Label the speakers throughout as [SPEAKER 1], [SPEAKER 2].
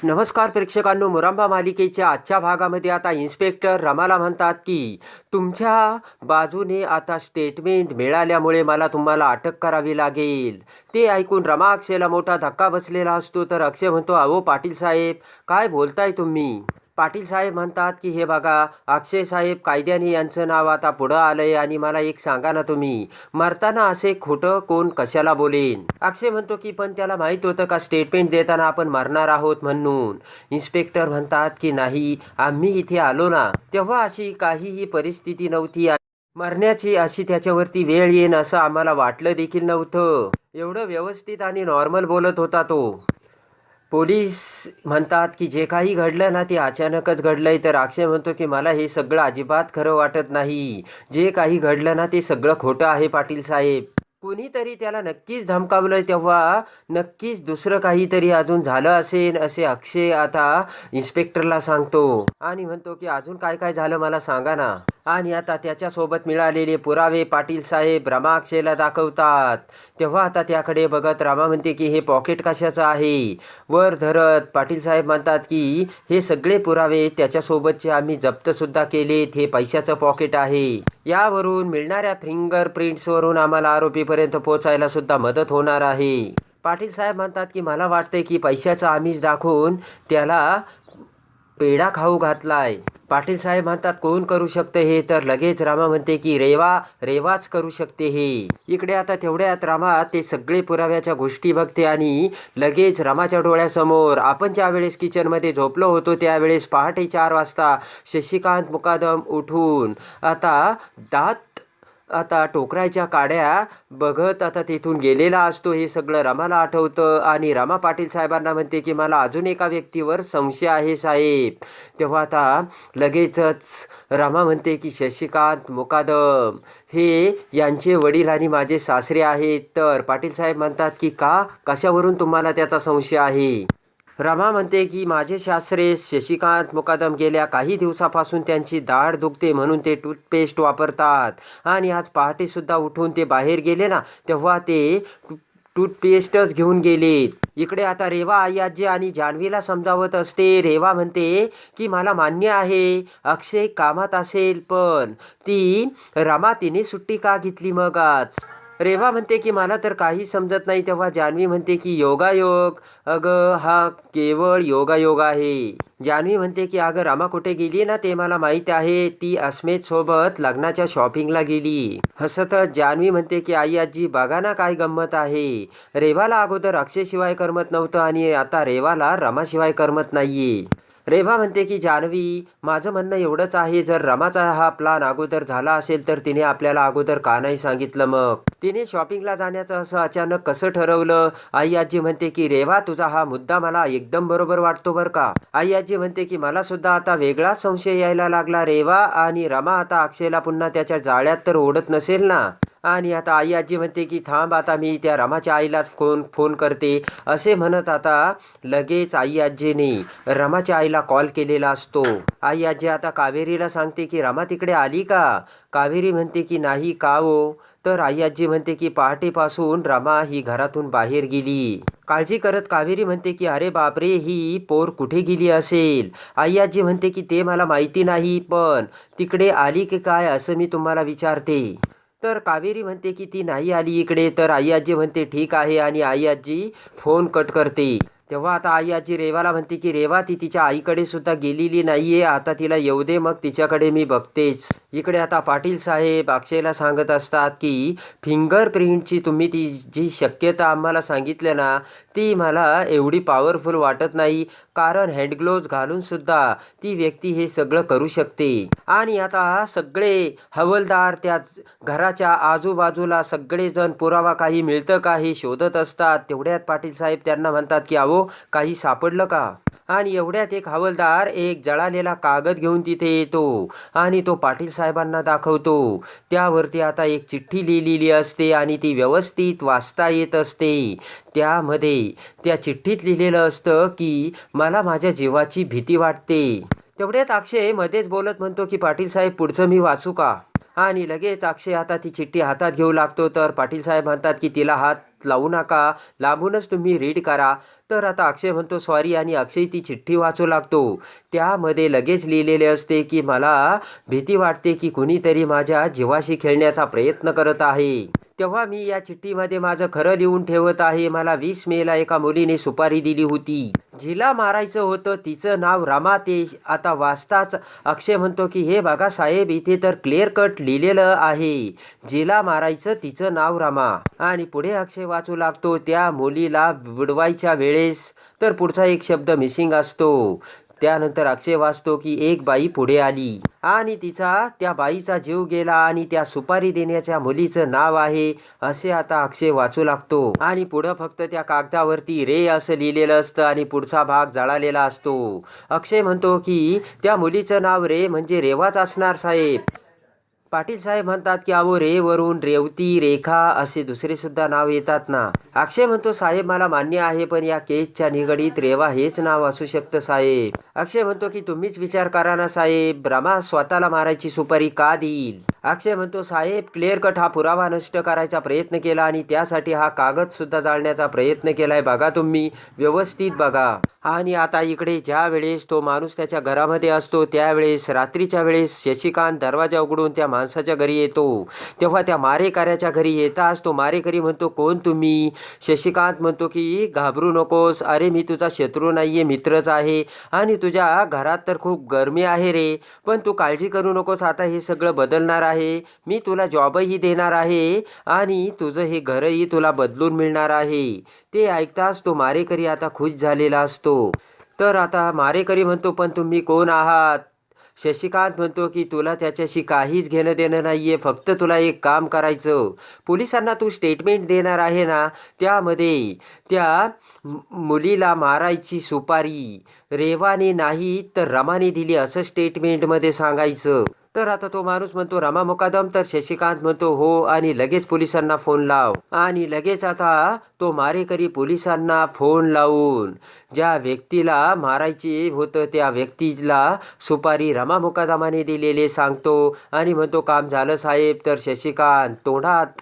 [SPEAKER 1] नमस्कार प्रेक्षकांनो, मुरांबा मालिकेच्या आजच्या भागामध्ये आता इन्स्पेक्टर रमाला म्हणतात की तुमच्या बाजूने आता स्टेटमेंट मिळाल्यामुळे मला तुम्हाला अटक करावी लागेल. ते ऐकून रमा अक्षयला मोठा धक्का बसलेला असतो. तर अक्षय म्हणतो, अहो पाटील साहेब, काय बोलताय तुम्ही? पाटील साहेब म्हणतात की हे बघा अक्षय साहेब, कायद्याने यांचं नाव आता पुढं आलंय आणि मला एक सांगा ना, तुम्ही मरताना असे खोटं कोण कशाला बोलेन? अक्षय म्हणतो की पण त्याला माहीत होतं का स्टेटमेंट देताना आपण मरणार आहोत म्हणून? इन्स्पेक्टर म्हणतात की नाही, आम्ही इथे आलो ना तेव्हा अशी काहीही परिस्थिती नव्हती. मरण्याची अशी त्याच्यावरती वेळ येईन असं आम्हाला वाटलं देखील नव्हतं. एवढं व्यवस्थित आणि नॉर्मल बोलत होता तो. पोलीस म्हणतात की जे काही घडलं ना ते अचानकच घडलंय. तर अक्षय म्हणतो की मला हे सगळं अजिबात खरं वाटत नाही. जे काही घडलं ना ते सगळं खोटं आहे पाटील साहेब. कुणीतरी त्याला नक्कीच धमकावलं, तेव्हा नक्कीच दुसरं काहीतरी अजून झालं असेल असे अक्षय आता इन्स्पेक्टरला सांगतो आणि म्हणतो की अजून काय काय झालं मला सांगा ना. आणि आता त्याच्यासोबत मिळालेले पुरावे पाटील साहेब रमा अक्षयला दाखवतात. तेव्हा आता त्याकडे बघत रमा म्हणते की हे पॉकेट कशाचं आहे? वर धरत पाटील साहेब म्हणतात की हे सगळे पुरावे त्याच्यासोबतचे आम्ही जप्तसुद्धा केलेत. हे पैशाचं पॉकेट आहे. यावरून मिळणाऱ्या फिंगरप्रिंट्सवरून आम्हाला आरोपीपर्यंत पोहोचायला सुद्धा मदत होणार आहे. पाटील साहेब म्हणतात की मला वाटतंय की पैशाचं आमिष दाखवून त्याला पेढा खाऊ घातलाय. पाटील साहेब म्हणतात कोण करू शकतं हे? तर लगेच रामा म्हणते की रेवाच करू शकते हे. इकडे आता तेवढ्यात रामा ते सगळे पुराव्याच्या गोष्टी बघते आणि लगेच रामाच्या डोळ्यासमोर आपण ज्या वेळेस किचनमध्ये झोपलो होतो त्यावेळेस पहाटे 4 वाजता शशिकांत मुकादम उठून आता टोकराच्या काड्या बघत आता तिथून गेलेला असतो. हे सगळं रमाला आठवतं आणि रमा पाटील साहेबांना म्हणते की मला अजून एका व्यक्तीवर संशय आहे साहेब. तेव्हा आता लगेचच रमा म्हणते की शशिकांत मुकादम हे यांचे वडील आणि माझे सासरे आहेत. तर पाटील साहेब म्हणतात की कशावरून तुम्हाला त्याचा संशय आहे? रमा म्हणते की माझे सासरे शशिकांत मुकादम गेल्या काही दिवसापासून त्यांची दाढ दुखते म्हणून ते टूथपेस्ट वापरतात आणि आज पहाटेसुद्धा उठून ते बाहेर गेले ना तेव्हा ते टूथपेस्टच घेऊन गेलेत. इकडे आता रेवा आई आजी आणि जान्हवीला समजावत असते. रेवा म्हणते की मला मान्य आहे अक्षय कामात असेल, पण ती रमा तिने सुट्टी का घेतली मग आज? रेवा म्हणते की मला तर काही समजत नाही. तेव्हा जान्हवी म्हणते की योगायोग, अगं हा केवळ योगायोग आहे. जान्हवी म्हणते की अगं रमा कुठे गेली ना ते मला माहीत आहे. ती अस्मित सोबत लग्नाच्या शॉपिंगला गेली. हसतच जान्हवी म्हणते की आई आजी बघा ना काय गंमत आहे. रेवाला अगोदर अक्षयशिवाय करमत नव्हतं आणि आता रेवाला रमाशिवाय करमत नाहीये. रेवा म्हणते की जान्हवी, माझं म्हणणं एवढंच आहे, जर रमाचा हा प्लान अगोदर झाला असेल तर तिने आपल्याला अगोदर का नाही सांगितलं? मग तिने शॉपिंगला जाण्याचं असं अचानक कसं ठरवलं? आई आजी म्हणते की रेवा तुझा हा मुद्दा मला एकदम बरोबर वाटतो बरं का. आई आजी म्हणते की मला सुद्धा आता वेगळाच संशय यायला लागला. रेवा आणि रमा आता अक्षयला पुन्हा त्याच्या जाळ्यात तर ओढत नसेल ना? आणि आता आई आजी म्हणते की थांब, आता मी त्या रमाच्या आईलाच फोन करते. असे म्हणत आता लगेच आई आजीने रमाच्या आईला कॉल केलेला असतो. आई आजी आता कावेरीला सांगते की रमा तिकडे आली का? कावेरी म्हणते की नाही. का हो? तर आई आजी म्हणते की पहाटेपासून रमा ही घरातून बाहेर गेली. काळजी करत कावेरी म्हणते की अरे बापरे, ही पोर कुठे गेली असेल? आई आजी म्हणते की ते मला माहिती नाही, पण तिकडे आली की काय असं मी तुम्हाला विचारते. तर कावेरी म्हणते की ती नाही आली इकडे. तर आई आजी म्हणते ठीक आहे आणि आई आजी फोन कट करते. तेव्हा आता आई आजी रेवाला म्हणते की रेवा ती तिच्या आईकडे सुद्धा गेलेली नाहीये, आता तिला येऊ दे, मग तिच्याकडे मी बघतेच. इकडे आता पाटील साहेब अक्षयला सांगत असतात की फिंगरप्रिंटची तुम्ही ती जी शक्यता आम्हाला सांगितली ना ती मला एवढी पॉवरफुल वाटत नाही, कारण हँडग्लोव्ज घालून सुद्धा ती व्यक्ती हे सगळं करू शकते. आणि आता सगळे हवालदार त्या घराच्या आजूबाजूला सगळेजण पुरावा काही मिळतं का हे शोधत असतात. तेवढ्यात पाटील साहेब त्यांना म्हणतात की अहो काही सापडलं का? आणि एवढ्यात एक हवालदार एक जळालेला कागद घेऊन तिथे येतो आणि तो पाटील साहेबांना दाखवतो. त्यावरती आता एक चिठ्ठी लिहिलेली असते आणि ती व्यवस्थित वाचता येत असते. त्यामध्ये त्या चिठ्ठीत लिहिलेलं असतं की मला माझ्या जीवाची भीती वाटते. तेवढ्यात अक्षय मध्येच बोलत म्हणतो की पाटील साहेब पुढचं मी वाचू का? आणि लगेच अक्षय आता ती चिठ्ठी हातात घेऊ लागतो. तर पाटील साहेब म्हणतात की तिला हात लावू नका, लांबूनच तुम्ही रीड करा. तर आता अक्षय म्हणतो सॉरी आणि अक्षय ती चिठ्ठी वाचू लागतो. त्यामध्ये लगेच लिहिलेले असते की मला भीती वाटते की कुणीतरी माझ्या जीवाशी खेळण्याचा प्रयत्न करत आहे. तेव्हा मी या चिठ्ठीमध्ये माझं खरं लिहून ठेवत आहे. मला 20 मेला एका मुलीने सुपारी दिली होती. जिला मारायचं होतं तिचं नाव रमा. ते आता वाचताच अक्षय म्हणतो की हे बघा साहेब, इथे तर क्लिअर कट लिहिलेलं आहे, जिला मारायचं तिचं नाव रमा. आणि पुढे अक्षय वाचू लागतो. त्या मुलीला विडवायच्या वेळेस तर पुढचा एक शब्द मिसिंग असतो. त्यानंतर अक्षय वाचतो की एक बाई पुढे आली आणि त्या बाईचा जीव गेला आणि त्या सुपारी देण्याच्या मुलीचं नाव आहे असे आता अक्षय वाचू लागतो. आणि पुढं फक्त त्या कागदावरती रे असं लिहिलेलं असतं आणि पुढचा भाग जळालेला असतो. अक्षय म्हणतो की त्या मुलीचं नाव रे म्हणजे रेवाच असणार साहेब. पाटील साहेब म्हणतात की अहो रे वरून रेवती, रेखा असे दुसरे सुद्धा नाव येतात ना. अक्षय म्हणतो साहेब मला मान्य आहे, पण या केसच्या निगडीत रेवा हेच नाव असू शकतं साहेब. अक्षय म्हणतो की तुम्हीच विचार करा ना साहेब, रमा स्वतःला मारायची सुपारी का देईल. अक्षय म्हणतो साहेब क्लिअर कट हा पुरावा नष्ट करायचा प्रयत्न केला आणि त्यासाठी हा कागद सुद्धा जाळण्याचा प्रयत्न केलाय. बघा तुम्ही व्यवस्थित बघा. आणि आता इकडे ज्या वेळेस तो माणूस त्याच्या घरामध्ये असतो त्यावेळेस रात्रीच्या वेळेस शशिकांत दरवाजा उघडून त्या माणसाच्या घरी येतो. तेव्हा त्या मारेकऱ्याच्या घरी येताच तो मारेकरी म्हणतो कोण तुम्ही. शशिकांत म्हणतो की घाबरू नकोस, अरे मी तुझा शत्रू नाहीये, मित्रच आहे आणि तुझ्या घरात तर खूप गरमी आहे रे, पण तू काळजी करू नकोस, आता हे सगळं बदलणार आहे. मी तुला जॉबही देणार आहे आणि तुझं हे घरही तुला बदलून मिळणार आहे. ते ऐकताच तो मारेकरी आता खुश झालेला असतो. तर आता मारेकरी म्हणतो पण तुम्ही कोण आहात. शशिकांत म्हणतो की तुला त्याच्याशी काहीच घेणं देणं नाहीये, फक्त तुला एक काम करायचं. पोलिसांना तू स्टेटमेंट देणार आहे ना, त्यामध्ये त्या मुलीला मारायची सुपारी रेवाने नाही तर रमाने दिली असं स्टेटमेंटमध्ये सांगायचं. तर आता तो माणूस म्हणतो रमा मुकादम. तर शशिकांत म्हणतो हो आणि लगेच पोलिसांना फोन लाव. आणि लगेच आता तो मारेकरी पोलिसांना फोन लावून ज्या व्यक्तीला मारायचे होतं त्या व्यक्तीला सुपारी रमा मुकादमाने दिलेले सांगतो आणि म्हणतो काम झालं साहेब. तर शशिकांत तोंडात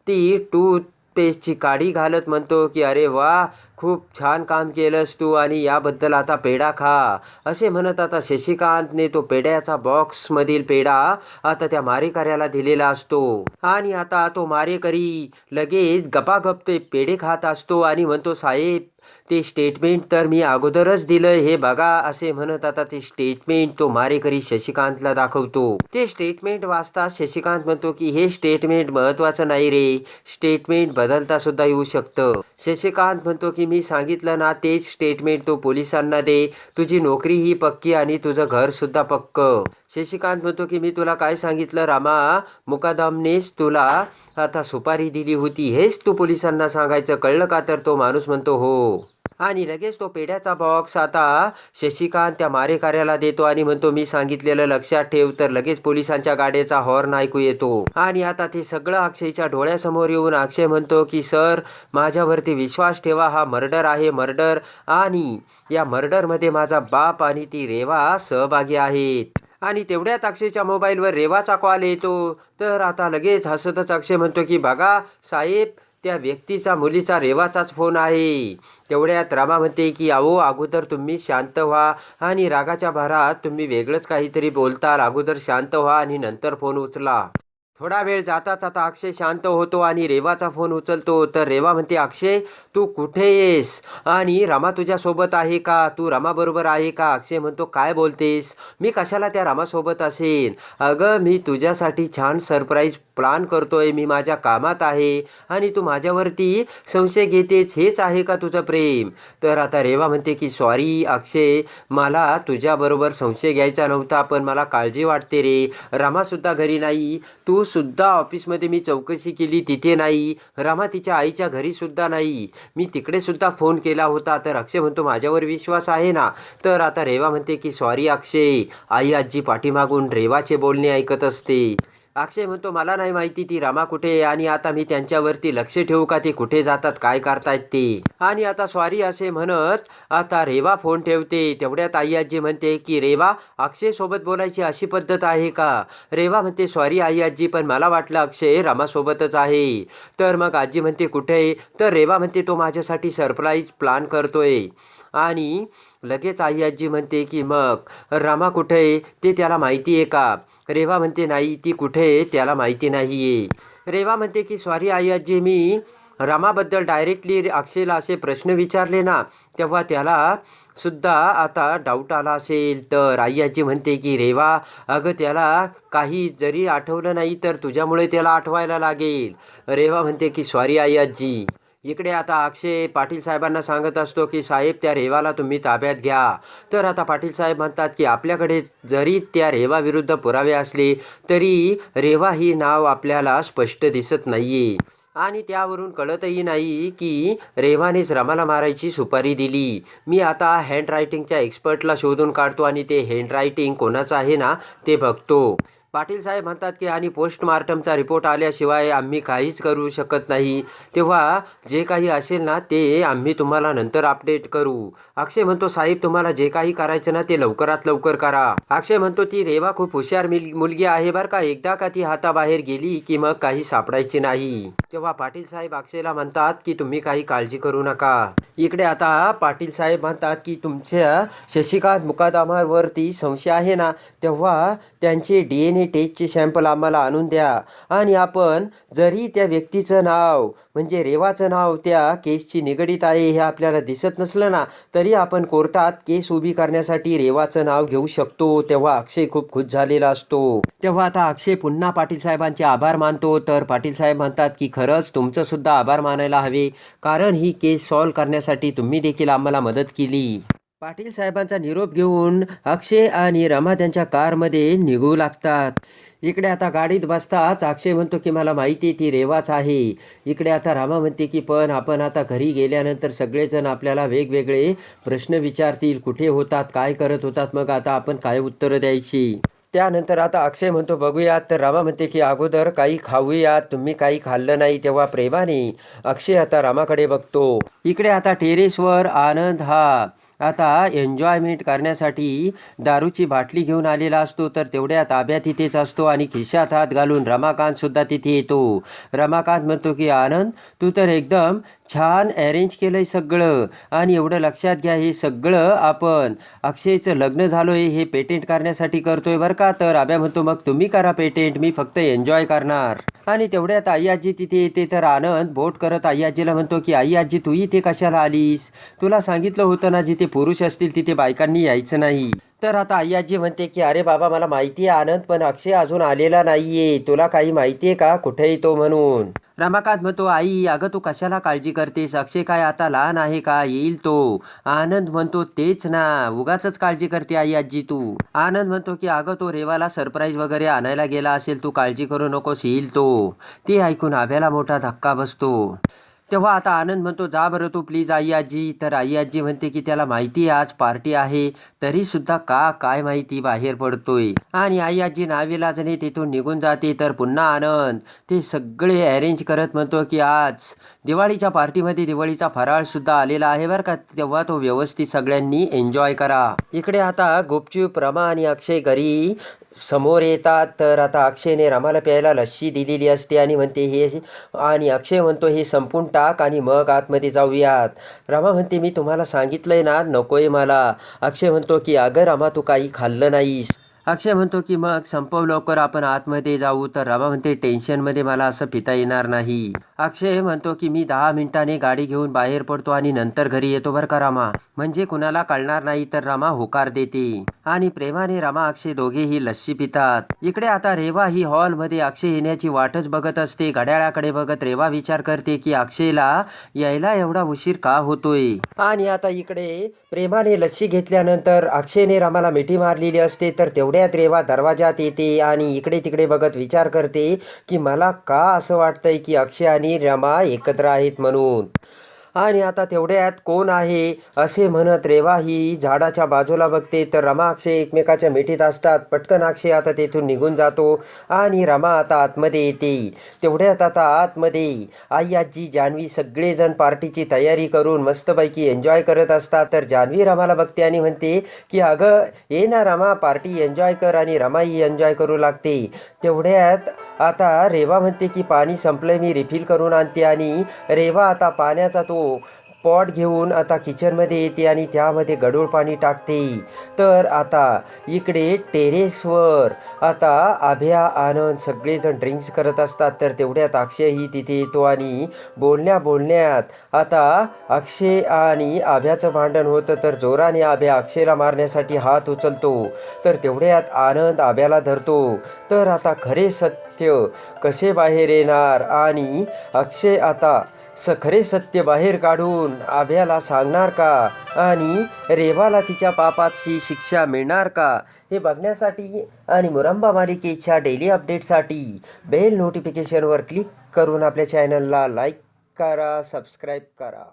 [SPEAKER 1] ती टूथपेस्टची काडी घालत म्हणतो की अरे वा, खूप छान काम केलंस तू आणि याबद्दल आता पेढा खा असे म्हणत आता शशिकांतने तो पेढ्याचा बॉक्समधील पेढा आता त्या मारेकऱ्याला दिलेला असतो. आणि आता तो मारेकरी लगेच गपागप ते पेढे खात असतो आणि म्हणतो साहेब ते स्टेटमेंट तर मी अगोदरच दिलं, हे बघा असे म्हणत आता ते स्टेटमेंट तो मारेकरी शशिकांतला दाखवतो. ते स्टेटमेंट वाचता शशिकांत म्हणतो की हे स्टेटमेंट महत्वाचं नाही रे, स्टेटमेंट बदलता सुद्धा येऊ शकतं. शशिकांत म्हणतो की मी सांगितलं ना तेच स्टेटमेंट तो पोलिसांना दे, तुझी नोकरीही पक्की आणि तुझं घर सुद्धा पक्क. शशिकांत म्हणतो की मी तुला काय सांगितलं, रामा मुकादमनेच तुला आता सुपारी दिली होती, हेच तू पोलिसांना सांगायचं, कळलं का. तर तो माणूस म्हणतो हो. आणि लगेच तो पेढ्याचा बॉक्स आता शशिकांत त्या मारेकऱ्याला देतो आणि म्हणतो मी सांगितलेलं लक्षात ठेव. तर लगेच पोलिसांच्या गाड्याचा हॉर्न ऐकू येतो. आणि आता ते सगळं अक्षयच्या डोळ्यासमोर येऊन अक्षय म्हणतो की सर माझ्यावरती विश्वास ठेवा, हा मर्डर आहे, मर्डर, आणि या मर्डरमध्ये माझा बाप आणि ती रेवा सहभागी आहेत. आणि तेवढ्यात अक्षयच्या मोबाईलवर रेवाचा कॉल येतो. तर आता लगेच हसतच अक्षय म्हणतो की बघा साहेब त्या व्यक्तीचा मुलीचा रेवाचाच फोन आहे. तेवढ्यात रमा म्हणते की अहो अगोदर तुम्ही शांत व्हा आणि रागाच्या भरात तुम्ही वेगळंच काहीतरी बोलताल, अगोदर शांत व्हा आणि नंतर फोन उचला. थोडा वेळ जाताच आता अक्षय शांत होतो आणि रेवाचा फोन उचलतो. तर रेवा म्हणते अक्षय तू कुठे येस आणि रमा तुझ्यासोबत आहे का, तू रमाबरोबर आहे का. अक्षय म्हणतो काय बोलतेस, मी कशाला त्या रमासोबत असेन, अगं मी तुझ्यासाठी छान सरप्राईज प्लान करतोय, मी माझ्या कामात आहे आणि तू माझ्यावरती संशय घेतेस, हेच आहे का तुझं प्रेम. तर आता रेवा म्हणते की सॉरी अक्षय, मला तुझ्याबरोबर संशय घ्यायचा नव्हता, पण मला काळजी वाटते रे, रमासुद्धा घरी नाही, तू सुद्धा ऑफिसमध्ये मी चौकशी केली तिथे नाही, रमा तिच्या आईच्या घरी सुद्धा नाही, मी तिकडे सुद्धा फोन केला होता. तर अक्षय म्हणतो माझ्यावर विश्वास आहे ना. तर आता रेवा म्हणते की सॉरी अक्षय, आई आजी पाठीमागून रेवाचे बोलणे ऐकत असते. अक्षय म्हणतो मला नाही माहिती ती रमा कुठे आहे आणि आता मी त्यांच्यावरती लक्ष ठेवू का, ते कुठे जातात काय करतायत ते. आणि आता सॉरी असे म्हणत आता रेवा फोन ठेवते. तेवढ्यात आई आजी म्हणते की रेवा अक्षय सोबत बोलायची अशी पद्धत आहे का. रेवा म्हणते सॉरी आई आजी, पण मला वाटलं अक्षय रमासोबतच आहे. तर मग आजी म्हणते कुठे आहे. तर रेवा म्हणते तो माझ्यासाठी सरप्राईज प्लान करतोय. आणि लगेच आई आजी म्हणते की मग रमा कुठे आहे ते त्याला माहिती आहे का. रेवा म्हणते नाही ती कुठे आहे त्याला माहिती नाही आहे. रेवा म्हणते की सॉरी आई आजी, मी रमाबद्दल डायरेक्टली अक्षयला असे प्रश्न विचारले ना, तेव्हा त्याला सुद्धा आता डाऊट आला असेल. तर आई आजी म्हणते की रेवा अगं त्याला काही जरी आठवलं नाही तर तुझ्यामुळे त्याला आठवायला लागेल. रेवा म्हणते की सॉरी आई आजी. इकडे आता अक्षय पाटील साहेबांना सांगत असतो की साहेब त्या रेवाला तुम्ही ताब्यात घ्या. तर आता पाटील साहेब म्हणतात की आपल्याकडे जरी त्या रेवाविरुद्ध पुरावे असले तरी रेवा ही नाव आपल्याला स्पष्ट दिसत नाहीये आणि त्यावरून कळतही नाही की रेवानेच रमाला मारायची सुपारी दिली. मी आता हँडरायटिंगच्या एक्सपर्टला शोधून काढतो आणि ते हँडरायटिंग कोणाचं आहे ना ते बघतो. पाटील साहेब म्हणतात की आणि पोस्टमार्टमचा रिपोर्ट आल्याशिवाय आम्ही काहीच करू शकत नाही. तेव्हा जे काही असेल ना ते आम्ही तुम्हाला नंतर अपडेट करू. अक्षय म्हणतो साहेब तुम्हाला जे काही करायचं ना ते लवकरात लवकर करा. अक्षय म्हणतो ती रेवा खूप हुशार मुलगी आहे बरं का, एकदा का ती हाताबाहेर गेली की मग काही सापडायची नाही. तेव्हा पाटील साहेब अक्षयला म्हणतात की तुम्ही काही काळजी करू नका. इकडे आता पाटील साहेब म्हणतात की तुमच्या शशिकांत मुकादमावरती संशय आहे ना, तेव्हा त्यांचे DNA टेस्टचे सॅम्पल आम्हाला आणून द्या आणि आपण जरी त्या व्यक्तीचं नाव म्हणजे रेवाचं नाव त्या केसची निगडीत आहे हे आपल्याला दिसत नसलं ना तरी आपण कोर्टात केस उभी करण्यासाठी रेवाचं नाव घेऊ शकतो. तेव्हा अक्षय खूप खुश झालेला असतो. तेव्हा आता अक्षय पुन्हा पाटील साहेबांचे आभार मानतो. तर पाटील साहेब म्हणतात की खरंच तुमचं सुद्धा आभार मानायला हवे, कारण ही केस सॉल्व्ह करण्यासाठी तुम्ही देखील आम्हाला मदत केली. पाटील साहेबांचा निरोप घेऊन अक्षय आणि रमा त्यांच्या कारमध्ये निघू लागतात. इकडे आता गाडीत बसताच अक्षय म्हणतो की मला माहिती आहे ती रेवाच आहे. इकडे आता रमा म्हणते की पण आपण आता घरी गेल्यानंतर सगळेजण आपल्याला वेगवेगळे प्रश्न विचारतील, कुठे होतात काय करत होतात, मग आता आपण काय उत्तरं द्यायची. त्यानंतर आता अक्षय म्हणतो बघूयात. तर रमा म्हणते की अगोदर काही खाऊयात, तुम्ही काही खाल्लं नाही. तेव्हा प्रेमाने अक्षय आता रमाकडे बघतो. इकडे आता टेरेसवर आनंद हा आता एन्जॉयमेंट करण्यासाठी दारूची बाटली घेऊन आलेला असतो. तर तेवढ्या ताब्यात तिथेच असतो आणि खिशात हात घालून रमाकांतसुद्धा तिथे येतो. रमाकांत म्हणतो की आनंद तू तर एकदम छान अरेंज केलं आहे सगळं, आणि एवढं लक्षात घ्या हे सगळं आपण अक्षयचं लग्न झालं आहे हे पेटेंट करण्यासाठी करतोय बरं का. तर आब्या म्हणतो मग तुम्ही करा पेटेंट, मी फक्त एन्जॉय करणार. आणि तेवढ्यात आई आजी तिथे येते. तर आनंद बोट करत आई आजीला म्हणतो की आई आजी तू इथे कशाला आलीस, तुला सांगितलं होतं ना जिथे पुरुष असतील तिथे बायकांनी यायचं नाही. तर आता आई आजी म्हणते की अरे बाबा मला माहिती आहे आनंद, पण अक्षय अजून आलेला नाहीये, तुला काही माहिती आहे का कुठे येतो म्हणून. रमाकांत म्हणतो आई अगं तू कशाला काळजी करतेस, अक्षय काय आता लहान आहे का, येईल तो. आनंद म्हणतो तेच ना, उगाचच काळजी करते आई आजी तू. आनंद म्हणतो की अगं तो रेवाला सरप्राईज वगैरे आणायला गेला असेल, तू काळजी करू नकोस, येईल तो. ते ऐकून आभ्याला मोठा धक्का बसतो. तेव्हा आता आनंद म्हणतो जा बरं तू प्लीज आई आजी. तर आई आजी म्हणते की त्याला माहिती आहे आज पार्टी आहे, तरी सुद्धा का काय माहिती बाहेर पडतोय. आणि आई आजी नाविलाजाने तिथून निघून जाते. तर पुन्हा आनंद ते सगळे अरेंज करत म्हणतो की आज दिवाळीच्या पार्टीमध्ये दिवाळीचा फराळ सुद्धा आलेला आहे बरं का, तेव्हा तो व्यवस्थित सगळ्यांनी एन्जॉय करा. इकडे आता गुपचूप रमा आणि अक्षय घरी समोर येतात. तर आता अक्षयने रमाला प्यायला लस्सी दिलेली असते आणि म्हणते हे, आणि अक्षय म्हणतो हे संपून टाक आणि मग आतमध्ये जाऊयात. रमा म्हणते मी तुम्हाला सांगितलंय ना नकोय मला. अक्षय म्हणतो की अगं रमा तू काही खाल्लं नाहीस. अक्षय म्हणतो की मग संपव लवकर आपण आतमध्ये जाऊ. तर रमा म्हणते टेन्शनमध्ये मला असं पिता येणार नाही. अक्षय म्हणतो की मी 10 मिनिटांनी गाडी घेऊन बाहेर पडतो आणि नंतर घरी येतो बरं का रमा, म्हणजे कुणाला कळणार नाही. तर रमा होकार देते आणि प्रेमाने रमा अक्षय दोघेही लस्सी पितात. इकडे आता रेवा ही हॉलमध्ये अक्षय येण्याची वाटच बघत असते. घड्याळाकडे बघत रेवा विचार करते की अक्षयला यायला एवढा उशीर का होतोय. आणि आता इकडे प्रेमाने लस्सी घेतल्यानंतर अक्षयने रमाला मिठी मारलेली असते. तर तेवढ्यात रेवा दरवाजात येते आणि इकडे तिकडे बघत विचार करते की मला का असं वाटतंय की अक्षय आणि रमा एकत्र आहेत म्हणून. आणि आता तेवढ्यात कोण आहे असे म्हणत रेवा ही झाडाच्या बाजूला बघते तर रमा अक्षय एकमेकाच्या मिठीत असतात. पटकन अक्षय आता तेथून निघून जातो आणि रमा आता आतमध्ये येते. तेवढ्यात आता आतमध्ये आई आजी जान्हवी सगळेजण पार्टीची तयारी करून मस्तपैकी एन्जॉय करत असतात. तर जान्हवी रमाला बघते आणि म्हणते की अगं ये ना रमा, पार्टी एन्जॉय कर. आणि रमाही एन्जॉय करू लागते. तेवढ्यात आता रेवा म्हणते की पाणी संपलंय, मी रिफिल करून आणते. आणि रेवा आता पाण्याचा तो पॉट घेऊन आता किचनमध्ये येते आणि त्यामध्ये गढूळ पाणी टाकते. तर आता इकडे टेरेसवर आता आभ्या आनंद सगळेजण ड्रिंक्स करत असतात. तर तेवढ्यात अक्षयही तिथे येतो आणि बोलण्यात आता अक्षय आणि आभ्याचं भांडण होतं. तर जोराने आभ्या अक्षयला मारण्यासाठी हात उचलतो. तर तेवढ्यात आनंद आभ्याला धरतो. तर आता खरे सत्य कसे बाहेर येणार आणि अक्षय आता खरे सत्य बाहेर काढून आभ्याला सांगणार का आणि रेवाला तिच्या पापाची शिक्षा मिळणार का हे बघण्यासाठी आणि मुरंबा मालिकेच्या डेली अपडेटसाठी बेल नोटिफिकेशनवर क्लिक करून आपल्या चॅनलला लाईक करा, सबस्क्राईब करा.